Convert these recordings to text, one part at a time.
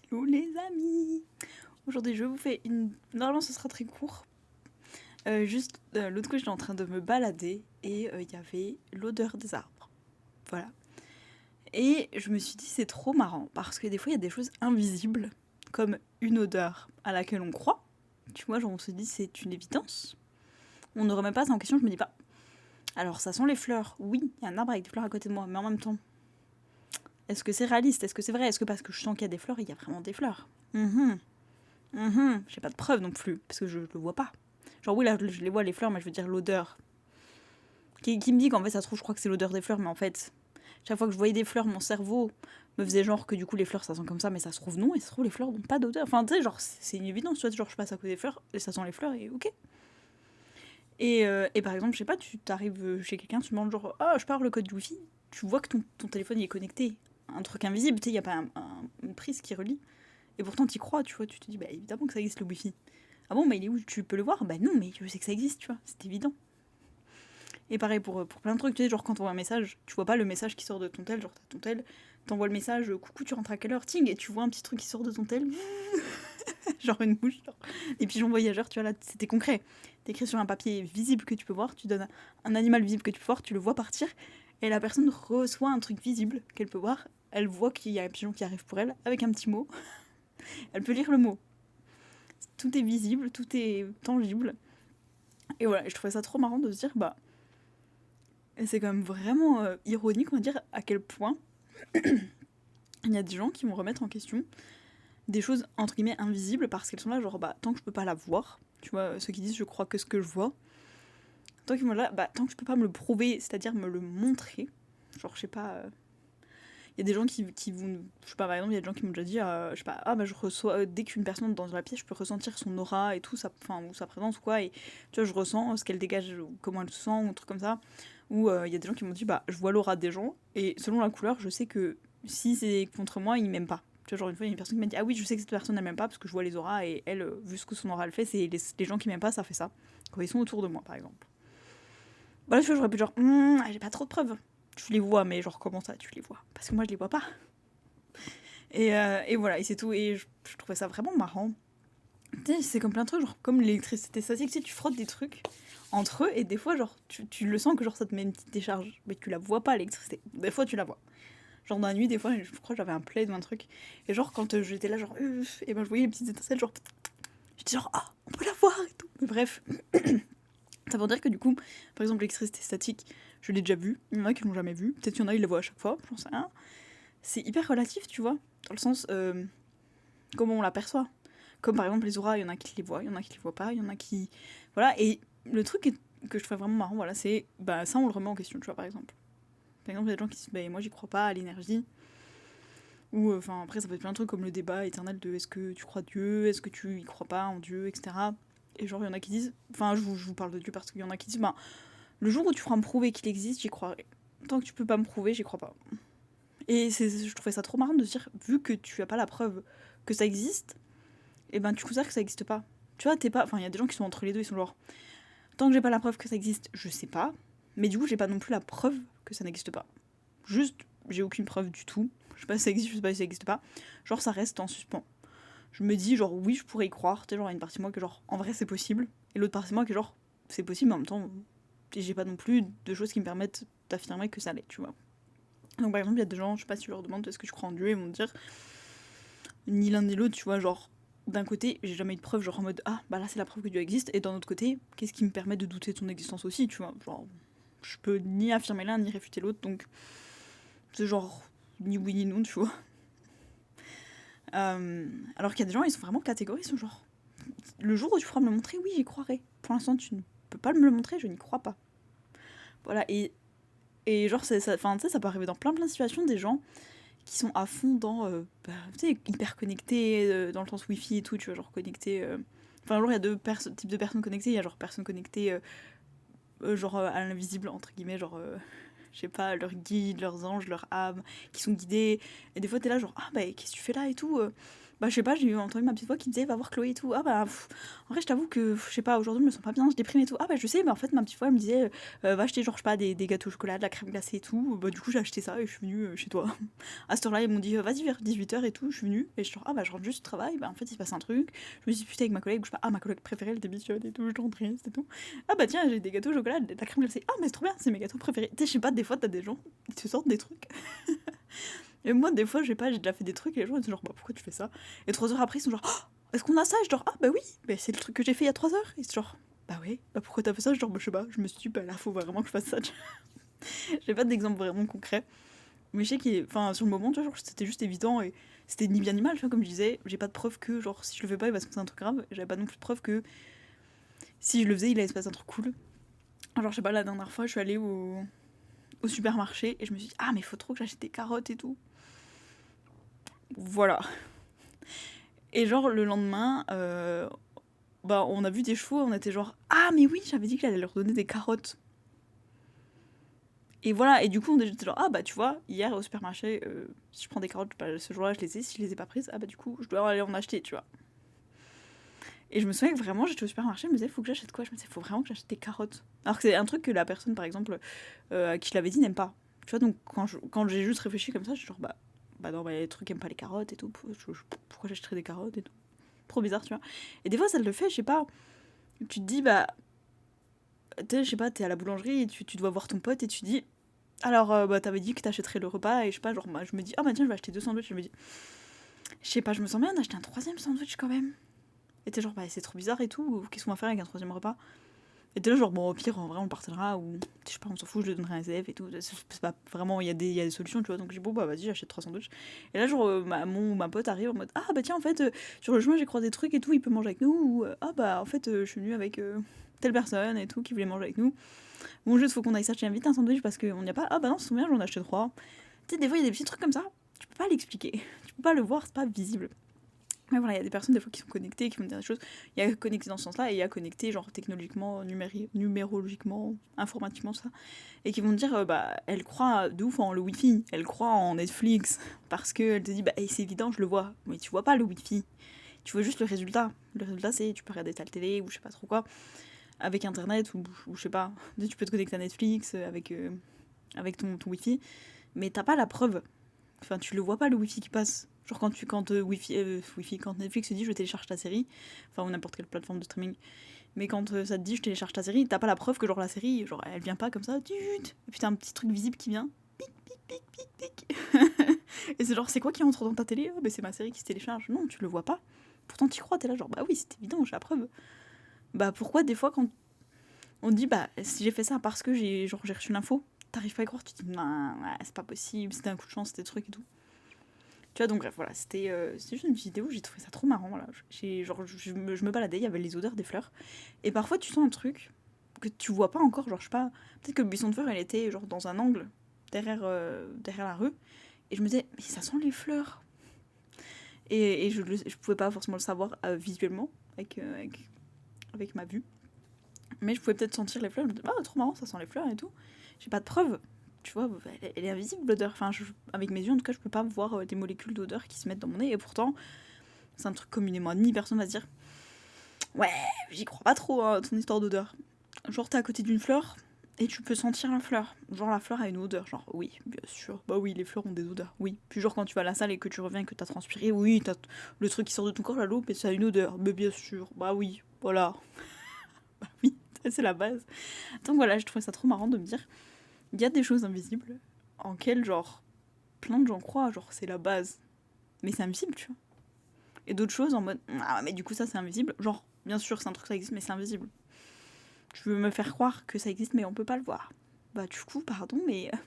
Hello les amis. Aujourd'hui je vous fais une... Normalement ce sera très court. L'autre coup j'étais en train de me balader et il y avait l'odeur des arbres. Voilà. Et je me suis dit c'est trop marrant parce que des fois il y a des choses invisibles comme une odeur à laquelle on croit. Tu vois, genre on se dit c'est une évidence. On ne remet pas ça en question, je me dis pas. Alors ça sent les fleurs. Oui, il y a un arbre avec des fleurs à côté de moi, mais en même temps, est-ce que c'est réaliste? Est-ce que c'est vrai? Est-ce que parce que je sens qu'il y a des fleurs, il y a vraiment des fleurs? J'ai pas de preuve non plus, parce que je le vois pas. Genre oui, là, je les vois, les fleurs, mais je veux dire l'odeur. Qui me dit qu'en fait, ça se trouve, je crois que c'est l'odeur des fleurs, mais en fait, chaque fois que je voyais des fleurs, mon cerveau me faisait genre que du coup, les fleurs, ça sent comme ça, mais ça se trouve non, et ça se trouve, les fleurs n'ont pas d'odeur. Enfin, tu sais, genre, c'est une évidence, tu vois, genre, je passe à côté des fleurs, et ça sent les fleurs, et ok. Et par exemple, je sais pas, tu t'arrives chez quelqu'un, tu demandes genre, ah, je parle le code du Wi-Fi, tu vois que ton téléphone il est connecté. Un truc invisible, tu sais, il y a pas une prise qui relie. Et pourtant, t'y crois, tu vois, tu te dis, bah évidemment que ça existe le Wi-Fi. Ah bon, bah il est où? Tu peux le voir? Bah non, mais je sais que ça existe, tu vois, c'est évident. Et pareil pour plein de trucs, tu sais, genre quand t'envoies un message, tu vois pas le message qui sort de ton tel, genre t'as ton tel, t'envoies le message, coucou, tu rentres à quelle heure, ting, et tu vois un petit truc qui sort de ton tel, genre une mouche, genre. Les pigeons voyageurs, tu vois, là, c'était concret. T'écris sur un papier visible que tu peux voir, tu donnes un animal visible que tu peux voir, tu le vois partir, et la personne reçoit un truc visible qu'elle peut voir, elle voit qu'il y a un pigeon qui arrive pour elle, avec un petit mot, elle peut lire le mot. Tout est visible, tout est tangible. Et voilà, et je trouvais ça trop marrant de se dire, bah, c'est quand même vraiment ironique, on va dire, à quel point il y a des gens qui vont remettre en question des choses entre guillemets invisibles parce qu'elles sont là, genre, bah, tant que je peux pas la voir, tu vois, ceux qui disent je crois que ce que je vois, tant qu'ils vont là, bah, tant que je peux pas me le prouver, c'est-à-dire me le montrer, genre, je sais pas. Il y a des gens qui vont. Je sais pas, par exemple, il y a des gens qui m'ont déjà dit, je sais pas, ah bah je reçois. Dès qu'une personne est dans la pièce, je peux ressentir son aura et tout, ou sa présence ou quoi, et tu vois, je ressens ce qu'elle dégage, ou comment elle se sent, ou un truc comme ça. Ou il y a des gens qui m'ont dit, bah je vois l'aura des gens, et selon la couleur, je sais que si c'est contre moi, ils m'aiment pas. Tu vois, genre une fois, il y a une personne qui m'a dit, ah oui, je sais que cette personne elle m'aime pas parce que je vois les auras, et elle, vu ce que son aura elle fait, c'est les gens qui m'aiment pas, ça fait ça. Quand ils sont autour de moi, par exemple. Bah là, tu vois, j'aurais pu dire, j'ai pas trop de preuves. Tu les vois, mais genre, comment ça, tu les vois? Parce que moi, je les vois pas. Et voilà, et c'est tout. Et je trouvais ça vraiment marrant. Tu sais, c'est comme plein de trucs, genre comme l'électricité statique, tu sais, tu frottes des trucs entre eux, et des fois, genre, tu le sens que genre ça te met une petite décharge, mais tu la vois pas, l'électricité. Des fois, tu la vois. Genre dans la nuit, des fois, je crois que j'avais un plaid ou un truc, et genre quand j'étais là, genre, et ben je voyais les petites étincelles, genre, j'étais genre, ah, on peut la voir et tout. Mais bref, ça veut dire que du coup, par exemple, l'électricité statique, je l'ai déjà vue, il y en a qui l'ont jamais vue, peut-être qu'il y en a, ils la voient à chaque fois, j'en sais rien. C'est hyper relatif, tu vois, dans le sens, comment on l'aperçoit. Comme par exemple les auras, il y en a qui les voient, il y en a qui les voient pas, il y en a qui. Voilà, et le truc que je trouve vraiment marrant, voilà, c'est. Bah, ça, on le remet en question, tu vois, par exemple. Par exemple, il y a des gens qui disent, bah, moi, j'y crois pas à l'énergie. Ou, enfin, après, ça peut être plein de trucs comme le débat éternel de est-ce que tu crois Dieu, est-ce que tu y crois pas en Dieu, etc. Et genre, il y en a qui disent. Enfin, je vous parle de Dieu parce qu'il y en a qui disent, bah, le jour où tu feras me prouver qu'il existe, j'y croirai. Tant que tu peux pas me prouver, j'y crois pas. Et je trouvais ça trop marrant de se dire, vu que tu as pas la preuve que ça existe, et ben tu considères que ça existe pas. Tu vois, t'es pas. Enfin, il y a des gens qui sont entre les deux, ils sont genre. Tant que j'ai pas la preuve que ça existe, je sais pas. Mais du coup, j'ai pas non plus la preuve que ça n'existe pas. Juste, j'ai aucune preuve du tout. Je sais pas si ça existe, je sais pas si ça existe pas. Genre, ça reste en suspens. Je me dis, genre, oui, je pourrais y croire. Tu sais, genre, il y a une partie de moi que, genre, en vrai, c'est possible. Et l'autre partie de moi que, genre, c'est possible, mais en même temps, j'ai pas non plus de choses qui me permettent d'affirmer que ça l'est, tu vois. Donc, par exemple, il y a des gens, je sais pas si je leur demande est-ce que tu crois en Dieu, ils vont me dire ni l'un ni l'autre, tu vois, genre, d'un côté, j'ai jamais eu de preuve, genre en mode, ah, bah là c'est la preuve que Dieu existe, et d'un autre côté, qu'est-ce qui me permet de douter de son existence aussi, tu vois, genre, je peux ni affirmer l'un ni réfuter l'autre, donc c'est genre, ni oui ni non, tu vois. Alors qu'il y a des gens, ils sont vraiment catégoriques, ils sont genre, le jour où tu feras me le montrer, oui, j'y croirai. Pour l'instant, tu ne peux pas me le montrer, je n'y crois pas. Voilà, et genre, ça, tu sais, ça peut arriver dans plein de situations, des gens qui sont à fond dans, tu sais, hyper connectés, dans le sens wifi et tout, tu vois, genre connectés. Enfin, genre, il y a deux types de personnes connectées. Il y a genre personnes connectées, genre à l'invisible, entre guillemets, genre, je sais pas, leurs guides, leurs anges, leurs âmes, qui sont guidés. Et des fois, t'es là, genre, ah, bah, qu'est-ce que tu fais là et tout Bah, je sais pas, j'ai entendu ma petite voix qui me disait: «Va voir Chloé et tout». Ah bah, en vrai, je t'avoue que, je sais pas, aujourd'hui, je me sens pas bien, je déprime et tout. Ah bah, je sais, mais en fait, ma petite voix, elle me disait: va acheter, genre, je sais pas, des gâteaux au chocolat, de la crème glacée et tout». Bah, du coup, j'ai acheté ça et je suis venue chez toi. À cette heure-là, ils m'ont dit: «Vas-y, vers 18h et tout». Je suis venue et je suis genre: «Ah bah, je rentre juste du travail». Bah, en fait, il se passe un truc. Je me suis disputée avec ma collègue, je sais pas, ah, ma collègue préférée, elle démissionne et tout, je rentre triste et tout. Ah bah, tiens, j'ai des gâteaux au chocolat, de la crème glacée. Ah, mais c'est trop bien, c'est mes gâteaux préférés. Tu sais, je sais pas, des fois, t'as des gens, ils te sortent des trucs. Et moi, des fois, je sais pas, j'ai déjà fait des trucs et les gens, ils sont genre: «Bah, pourquoi tu fais ça?» Et 3 heures après, ils sont genre: «Oh, est-ce qu'on a ça?» Et je genre: «Ah, bah oui, bah, c'est le truc que j'ai fait il y a 3 heures». Et c'est genre: «Bah ouais, bah pourquoi t'as fait ça?» Je genre: «Bah, je sais pas, je me suis dit, bah là, faut vraiment que je fasse ça». J'ai pas d'exemple vraiment concret. Mais je sais qu'il enfin, sur le moment, tu vois, genre, c'était juste évident et c'était ni bien ni mal, tu vois, comme je disais, j'ai pas de preuve que, genre, si je le fais pas, il va se passer un truc grave. J'avais pas non plus de preuve que si je le faisais, il allait se passer un truc cool. Genre, je sais pas, la dernière fois, je suis allée au supermarché et je me suis dit: «Ah, mais faut trop que j'achète des carottes et tout». Voilà. Et genre, le lendemain, bah, on a vu des chevaux, on était genre: «Ah, mais oui, j'avais dit que j'allais leur donner des carottes». Et voilà, et du coup, on était genre: «Ah, bah, tu vois, hier au supermarché, si je prends des carottes, bah, ce jour-là, je les ai. Si je les ai pas prises, ah, bah, du coup, je dois aller en acheter», tu vois. Et je me souviens que vraiment, j'étais au supermarché, je me disais: «Faut que j'achète quoi?» Je me disais: «Faut vraiment que j'achète des carottes». Alors que c'est un truc que la personne, par exemple, à qui je l'avais dit, n'aime pas. Tu vois, donc quand j'ai juste réfléchi comme ça, je suis genre: bah non, bah, les trucs aiment pas les carottes et tout. Pourquoi j'achèterais des carottes et tout? Trop bizarre, tu vois. Et des fois, ça le fait, je sais pas. Tu te dis, bah, tu sais, je sais pas, t'es à la boulangerie et tu dois voir ton pote et tu dis, alors, bah, t'avais dit que t'achèterais le repas et je sais pas, genre, moi, je me dis, ah bah tiens, je vais acheter 2 sandwichs. Je me dis, je sais pas, je me sens bien d'acheter un troisième sandwich quand même. Et t'es genre, bah, c'est trop bizarre et tout, qu'est-ce qu'on va faire avec un troisième repas? Et t'es là, genre, bon, au pire, en vrai, on le partagera ou, je sais pas, on s'en fout, je le donnerai à un SDF et tout. C'est pas vraiment, il y a des solutions, tu vois. Donc, je dis, bon, bah, vas-y, j'achète 3 sandwichs. Et là, genre, ma pote arrive en mode, ah bah tiens, en fait, sur le chemin, j'ai croisé des trucs et tout, il peut manger avec nous. Ou, ah bah, en fait, je suis venue avec telle personne et tout, qui voulait manger avec nous. Bon, juste, faut qu'on aille s'acheter vite un sandwich parce qu'on n'y a pas. Ah bah non, c'est trop bien, j'en ai acheté 3. Tu sais, des fois, il y a des petits trucs comme ça, tu peux pas l'expliquer. Tu peux pas le voir, c'est pas visible. Mais voilà, il y a des personnes des fois qui sont connectées, qui vont dire des choses. Il y a connecté dans ce sens-là et il y a connecté genre technologiquement, numérologiquement, informatiquement, ça. Et qui vont te dire, bah, elle croit de ouf en le Wi-Fi, elle croit en Netflix. Parce qu'elle te dit, bah, c'est évident, je le vois. Mais tu vois pas le Wi-Fi. Tu vois juste le résultat. Le résultat, c'est tu peux regarder ta télé ou je sais pas trop quoi. Avec internet ou je sais pas. Tu peux te connecter à Netflix avec ton Wi-Fi. Mais t'as pas la preuve. Enfin, tu le vois pas le Wi-Fi qui passe. Genre quand Netflix te dit je télécharge ta série, enfin ou n'importe quelle plateforme de streaming, mais quand ça te dit je télécharge ta série, t'as pas la preuve que genre la série, genre elle vient pas comme ça, et puis t'as un petit truc visible qui vient, pic pic pic pic pic, et c'est genre c'est quoi qui entre dans ta télé? Ah, bah, c'est ma série qui se télécharge. Non, tu le vois pas. Pourtant t'y crois, t'es là genre bah oui c'est évident, j'ai la preuve. Bah pourquoi des fois quand on te dit bah si j'ai fait ça parce que j'ai reçu l'info, t'arrives pas à y croire, tu te dis non ouais, c'est pas possible, c'était un coup de chance, c'était truc et tout. Tu vois, donc bref, voilà, c'était juste une vidéo, j'ai trouvé ça trop marrant. Voilà. Genre, je me baladais, il y avait les odeurs des fleurs. Et parfois, tu sens un truc que tu vois pas encore, genre, je sais pas, peut-être que le buisson de fleurs, elle était genre dans un angle derrière la rue. Et je me disais, mais ça sent les fleurs. Et je pouvais pas forcément le savoir visuellement, avec ma vue. Mais je pouvais peut-être sentir les fleurs, je me disais, ah, trop marrant, ça sent les fleurs et tout. J'ai pas de preuve. Tu vois, elle est invisible l'odeur. Enfin, avec mes yeux, en tout cas, je peux pas voir des molécules d'odeur qui se mettent dans mon nez. Et pourtant, c'est un truc communément admis. Personne va se dire, ouais, j'y crois pas trop, hein, ton histoire d'odeur. Genre, t'es à côté d'une fleur et tu peux sentir la fleur. Genre, la fleur a une odeur. Genre, oui, bien sûr. Bah oui, les fleurs ont des odeurs. Oui. Puis, genre, quand tu vas à la salle et que tu reviens et que t'as transpiré, oui, t'as le truc qui sort de ton corps, la loupe, et ça a une odeur. Mais bien sûr. Bah oui, voilà. Bah oui, c'est la base. Donc voilà, je trouvais ça trop marrant de me dire, il y a des choses invisibles en quelles, genre, plein de gens croient, genre, c'est la base. Mais c'est invisible, tu vois. Et d'autres choses en mode, ah, mais du coup, ça, c'est invisible. Genre, bien sûr, c'est un truc, ça existe, mais c'est invisible. Tu veux me faire croire que ça existe, mais on peut pas le voir. Bah, du coup, pardon, mais à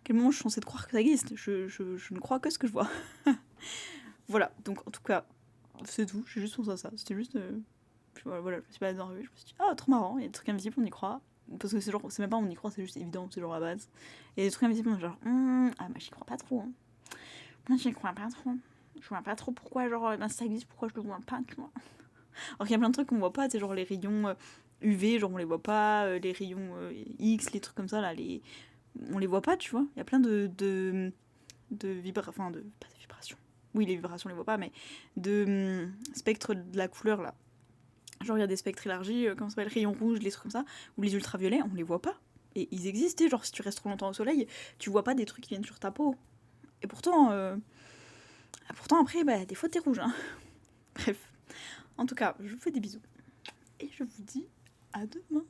quel moment je suis censée te croire que ça existe? Je ne crois que ce que je vois. Voilà, donc en tout cas, c'est tout. J'ai juste pensé à ça. C'était juste. Voilà, je me suis baladée dans la rue, je me suis dit, ah, trop marrant, il y a des trucs invisibles, on y croit. Parce que c'est genre, c'est même pas on y croit, c'est juste évident, c'est genre la base. Et des trucs invisibles, on est genre, ah, bah j'y crois pas trop. Hein. Moi, j'y crois pas trop. Je vois pas trop pourquoi, genre, ça existe, pourquoi je le vois pas, tu vois. Alors qu'il y a plein de trucs qu'on voit pas, c'est genre les rayons UV, genre on les voit pas, les rayons X, les trucs comme ça, là, on les voit pas, tu vois. Il y a plein de pas de vibrations. oui, les vibrations, on les voit pas, mais de spectre de la couleur, là. Genre, il y a des spectres élargis, comment ça s'appelle, rayons rouges, les trucs comme ça, ou les ultraviolets, on les voit pas. Et ils existent, genre, si tu restes trop longtemps au soleil, tu vois pas des trucs qui viennent sur ta peau. Et pourtant, après, bah, des fois, t'es rouge, hein. Bref. En tout cas, je vous fais des bisous. Et je vous dis à demain.